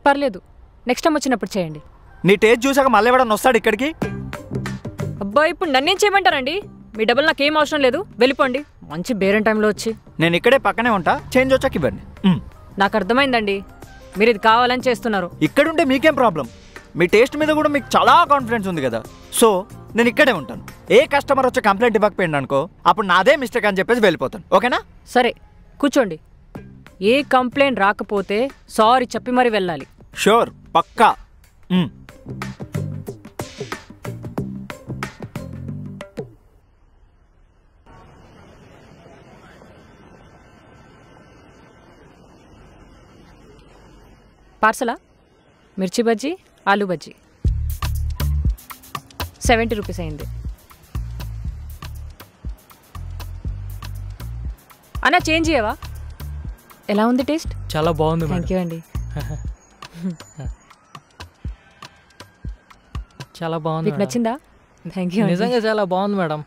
పర్లేదు, next time వచ్చినప్పుడు చేయండి. నీ టేస్ట్ చూసాక మళ్ళీ ఎవడన్నా వస్తాడు ఇక్కడికి? అబ్బా, ఇప్పుడు నన్నేం చేయమంటారండి? మీ డబ్బులు నాకేం అవసరం లేదు, వెళ్ళిపోండి. మంచి బేరం టైంలో వచ్చి. నేను ఇక్కడే పక్కనే ఉంటా, చేంజ్ వచ్చాక ఇవ్వండి. నాకు అర్థమైందండి, మీరు ఇది కావాలని చేస్తున్నారు. ఇక్కడుంటే మీకేం ప్రాబ్లం? మీ టేస్ట్ మీద కూడా మీకు చాలా కాన్ఫిడెన్స్ ఉంది కదా, సో నేను ఇక్కడే ఉంటాను. ఏ కస్టమర్ వచ్చి కంప్లైంట్ ఇవ్వకపోయింది అనుకో, అప్పుడు నాదే మిస్టేక్ అని చెప్పేసి వెళ్ళిపోతాను. ఓకేనా? సరే, కూర్చోండి. ఏ కంప్లైంట్ రాకపోతే సారీ చెప్పి మరి వెళ్ళాలి. షూర్, పక్కా. పార్సలా? మిర్చి బజ్జీ, ఆలూ బజ్జీ 70 రూపీస్ అయింది. అన్నా చేంజ్ చేయవా? ఎలా ఉంది టేస్ట్? చాలా బాగుంది. థ్యాంక్ యూ అండి. చాలా బాగుంది. మీకు నచ్చిందా? Thank you. నిజంగా చాలా బాగుంది మేడం.